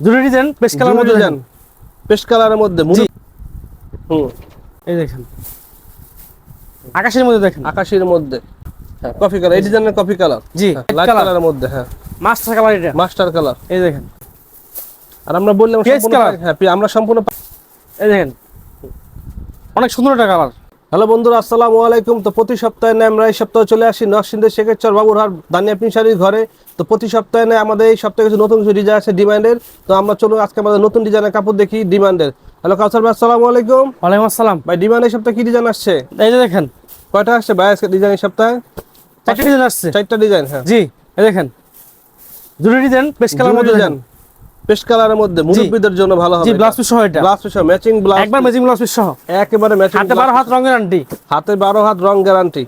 দুটো design paste colour মধ্যে দেন, paste কালারের মধ্যে এই দেখেন আকাশের মধ্যে দেখেন, আকাশের মধ্যে হ্যাঁ কফি কালার, এই ডিজাইনের কফি কালার, জি লাইট কালারের মধ্যে হ্যাঁ মাস্টার কালার, এটা মাস্টার কালার, এই দেখেন। আর আমরা বললাম সম্পূর্ণ হ্যাঁ আমরা সম্পূর্ণ এই দেখেন অনেক সুন্দর একটা কালার। হ্যালো বন্ধুরা, আসসালামু আলাইকুম। তো প্রতি সপ্তাহে নেয় আমরা এই সপ্তাহে চলে আসি নরসিংদীর শেখেরচর বাবুরহাট দানিয়া পিনশারির ঘরে। তো প্রতি সপ্তাহে নেয় আমাদের এই সপ্তাহে কিছু নতুন কিছু ডিজাইন আছে ডিমান্ডের। তো আমরা চলুন আজকে আমাদের নতুন ডিজাইনের কাপড় দেখি ডিমান্ডের। হ্যালো কাউসার ভাই, আসসালামু আলাইকুম। ওয়ালাইকুম আসসালাম ভাই, ডিমান্ড এই সপ্তাহে কি ডিজাইন আসছে? এই যে দেখেন কয়টা আসছে ভাই আজকে ডিজাইন এই সপ্তাহে? 4টা ডিজাইন আসছে। 4টা ডিজাইন হ্যাঁ জি এই দেখেন দুটো ডিজাইন পেস্ট কালার মধ্যে দেন, পেস্ট কালারের মধ্যে মুরব্বিদের জন্য ভালো হবে। জি ব্লাউজ পিস সহ, এটা ব্লাউজ পিস সহ ম্যাচিং ব্লাউজ, একবার ম্যাচিং ব্লাউজ পিস সহ, একেবারে ম্যাচিং। হাতে 12 হাত রং গ্যারান্টি, হাতে 12 হাত রং গ্যারান্টি।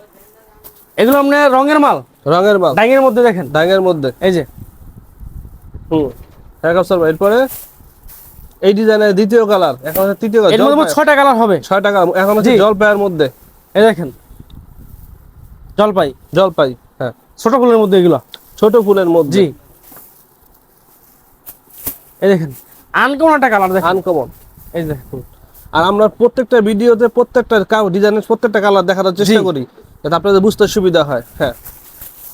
এগুলো আপনি রঙের মাল, রঙের মাল, ডাইংয়ের মধ্যে দেখেন, ডাইংয়ের মধ্যে এই যে হ্যাঁ কাউসার ভাই। এরপরে এই ডিজাইনের দ্বিতীয় কালার, এখন হচ্ছে তৃতীয় কালার। এর মধ্যে 6টা কালার হবে, 6টা কালার। এখন হচ্ছে জলপাইয়ের মধ্যে, এই দেখেন জলপাই, জলপাই হ্যাঁ ছোট ফুলের মধ্যে, এগুলো ছোট ফুলের মধ্যে। জি এই দেখেন আনকমন একটা কালার দেখেন, আনকমন এই দেখেন। আর আমরা প্রত্যেকটা ভিডিওতে প্রত্যেকটা ডিজাইনের প্রত্যেকটা কালার দেখানোর চেষ্টা করি যাতে আপনাদের বুঝতে সুবিধা হয়। হ্যাঁ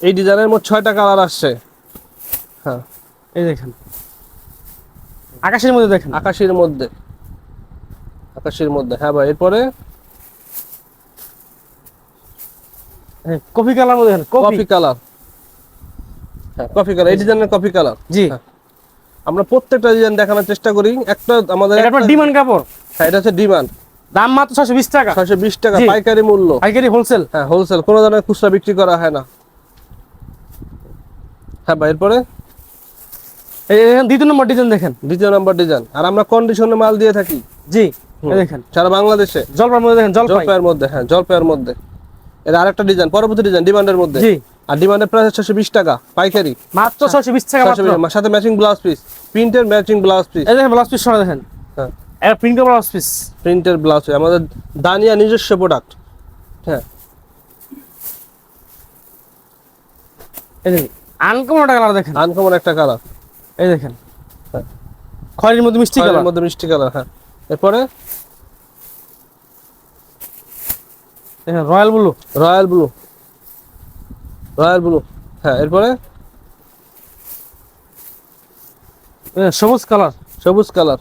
এই ডিজাইনের মোট 6টা কালার আসছে। হ্যাঁ এই দেখেন আকাশের মধ্যে দেখেন, আকাশের মধ্যে, আকাশের মধ্যে হ্যাঁ ভাই। এরপরে কফি কালার মধ্যে দেখেন, কফি কালার, হ্যাঁ কফি কালার, এই ডিজাইনের কফি কালার। জি আমরা প্রত্যেকটা ডিজাইন দেখানোর চেষ্টা করি। একটা আমাদের এটা ডিমান্ড কাপড়, হ্যাঁ এটা হচ্ছে ডিমান্ড, দাম মাত্র 620 টাকা, 620 টাকা পাইকারি মূল্য, পাইকারি হোলসেল, হ্যাঁ হোলসেল, কোনো ধরনের খুচরা বিক্রি করা হয় না। হ্যাঁ ভাই এরপরে এই দ্বিতীয় নম্বর ডিজাইন দেখেন, দ্বিতীয় নম্বর ডিজাইন। আর আমরা কন্ডিশনে মাল দিয়ে থাকি, জি এই দেখেন সারা বাংলাদেশে। জলপাইয়ের মধ্যে দেখেন, জলপাইয়ের মধ্যে হ্যাঁ জলপাইয়ের মধ্যে। এর আরেকটা ডিজাইন, পরবর্তী ডিজাইন ডিমান্ডের মধ্যে। জি আর ডিমান্ডের প্রাইস 620 টাকা পাইকারি, মাত্র 620 টাকা মাত্র, সাথে ম্যাচিং ব্লাউজ পিস, প্রিন্টের ম্যাচিং ব্লাউজ পিস। এই দেখেন ব্লাউজ পিস সহ দেখেন, হ্যাঁ এটা প্রিন্টের ব্লাউজ পিস, প্রিন্টের ব্লাউজ পিস, আমাদের দানিয়া নিজস্ব প্রোডাক্ট। হ্যাঁ এই দেখেন আনকমন একটা কালার দেখেন, আনকমন একটা কালার, এই দেখেন হ্যাঁ খয়েরির মধ্যে মিষ্টি কালার, মধ্যে মিষ্টি কালার। হ্যাঁ এরপরে দেখেন royal blue, royal blue, royal blue হ্যাঁ। এরপরে সবুজ কালার, সবুজ কালার,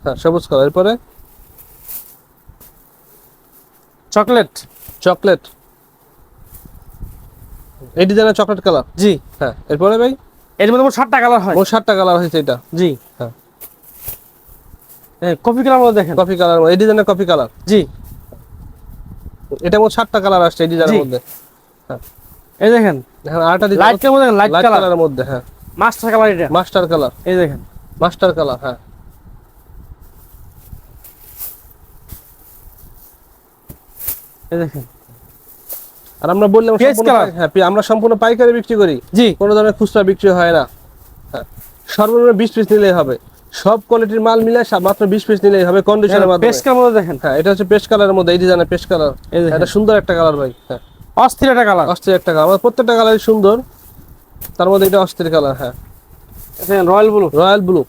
হ্যাঁ সবুজ কালার। এরপরে চকলেট, চকলেট, এই ডিজাইনের চকলেট কালার। জি হ্যাঁ এরপরে ভাই এর মধ্যে মোট 7টা কালার হয়, মোট 7টা কালার হয়েছে এটা। জি হ্যাঁ কফি কালার মধ্যে দেখেন, কফি কালার, এই ডিজাইনের কফি কালার। জি এটা মোট 7টা কালার আসছে এই ডিজাইনের মধ্যে। হ্যাঁ এই দেখেন এখন আরেকটা ডিজাইন লাইট কালার মধ্যে, লাইট কালারের মধ্যে, হ্যাঁ মাস্টার কালার, এটা মাস্টার কালার, এই দেখেন মাস্টার কালার। হ্যাঁ এই দেখেন। আর আমরা বললাম হ্যাঁ আমরা সম্পূর্ণ পাইকারি বিক্রি করি, জি কোনো ধরনের খুচরা বিক্রি হয় না। হ্যাঁ সর্বনিম্ন 20 পিস নিলেই হবে, সব কোয়ালিটির মাল মিলে মাত্র 20 পিস নিলেই হবে কন্ডিশনের মাধ্যমে। পেস্ট কালার মধ্যে দেখেন, হ্যাঁ এটা হচ্ছে পেস্ট কালারের মধ্যে, এই ডিজাইনের পেস্ট কালার। এটা সুন্দর একটা কালার ভাই, হ্যাঁ অস্থির একটা কালার, অস্থির একটা কালার। আমাদের প্রত্যেকটা কালারই সুন্দর, তার মধ্যে এটা অস্থির কালার। হ্যাঁ দেখেন royal blue, royal blue,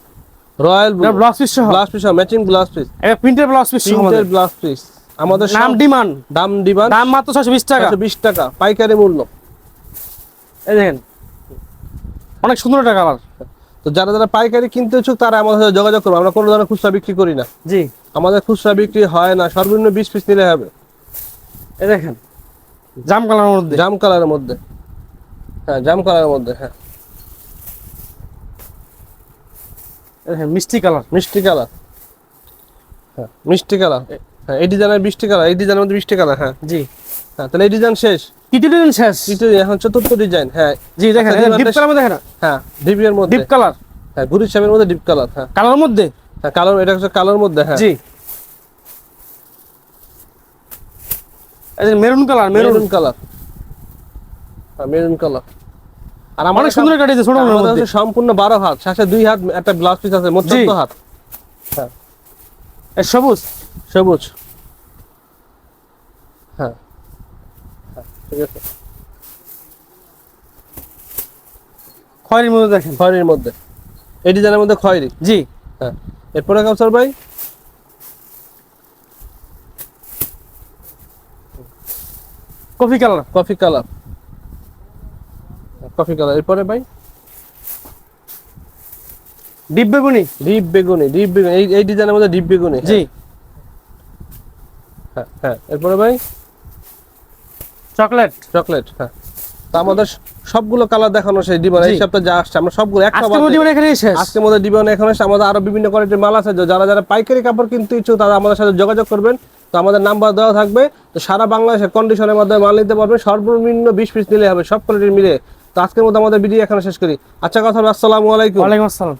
royal blue blouse piece সহ, blouse piece matching blouse piece, এটা প্রিন্টের ব্লাউজ পিস সহ, প্রিন্টের ব্লাউজ পিস। আমাদের নাম ডিমান্ড, দাম মাত্র 620 টাকা, 620 টাকা পাইকারি মূল্য। এই দেখেন অনেক সুন্দর একটা কালার। তো যারা যারা পাইকারি কিনতে ইচ্ছুক তারা আমাদের সাথে যোগাযোগ করবে। আমরা কোনো ধরনের খুচরা বিক্রি করি না, জি আমাদের খুচরা বিক্রি হয় না, সর্বনিম্ন 20 পিস নিলে হবে। এই দেখেন জাম কালারের মধ্যে, জাম কালারের মধ্যে, হ্যাঁ জাম কালারের মধ্যে। হ্যাঁ দেখেন মিষ্টি কালার, মিষ্টি কালার, হ্যাঁ মিষ্টি কালার। হ্যাঁ এই ডিজাইনের মিষ্টি কালার, এই ডিজাইনের মধ্যে মিষ্টি কালার। হ্যাঁ জি হ্যাঁ তাহলে এই ডিজাইন শেষ, তৃতীয় ডিজাইন শেষ, এখন চতুর্থ ডিজাইন। হ্যাঁ জি দেখেন ডিপ কালার মধ্যে দেখেন, হ্যাঁ ডিপের মধ্যে ডিপ কালার, হ্যাঁ গুড়ির ছাপের মধ্যে ডিপ কালার। হ্যাঁ কালার মধ্যে, হ্যাঁ কালার, এটা হচ্ছে কালার মধ্যে। হ্যাঁ জি এই যে মেরুন কালার, মেরুন কালার, হ্যাঁ মেরুন কালার। আর অনেক সুন্দর একটা ডিজাইন, ছোট আমাদের হচ্ছে সম্পূর্ণ 12 হাত, শেষে 2 হাত একটা ব্লাউজ পিস আছে, মোট 14 হাত। হ্যাঁ এই সবুজ, সবুজ, হ্যাঁ হ্যাঁ ঠিক আছে। খয়েরির মধ্যে দেখেন। খয়েরির মধ্যে, এই ডিজাইনের মধ্যে খয়েরি। জি। হ্যাঁ, এরপরে কাউসার ভাই coffee colour. Coffee colour, coffee colour. এরপরে ভাই ডিপ বেগুনি। ডিপ বেগুনি, ডিপ বেগুনি, এই ডিজাইনের মধ্যে ডিপ বেগুনি। জি। হ্যাঁ হ্যাঁ। এরপরে ভাই চকলেট। চকলেট। হ্যাঁ, তো আমাদের সবগুলো কালার দেখানো সেই ডিমান্ড এই জি। সপ্তাহে যা আসছে আমরা সবগুলো একটা আজকের মধ্যে এখানেই শেষ। আজকের মধ্যে ডিমান্ড এখানে আসছে। আমাদের আরো বিভিন্ন কোয়ালিটির মাল আছে, যারা যারা পাইকারি কাপড় কিনতে ইচ্ছুক তারা আমাদের সাথে যোগাযোগ করবেন। তো আমাদের নাম্বার দেওয়া থাকবে। তো সারা বাংলাদেশের কন্ডিশনের মাধ্যমে মাল নিতে পারবেন, সর্বনিম্ন 20 পিস নিলে হবে, সব কোয়ালিটির মিলে। তো আজকের মধ্যে আমাদের ভিডিও এখানে শেষ করি। আচ্ছা কথা, আসসালামু আলাইকুম। ওয়ালাইকুম আসসালাম।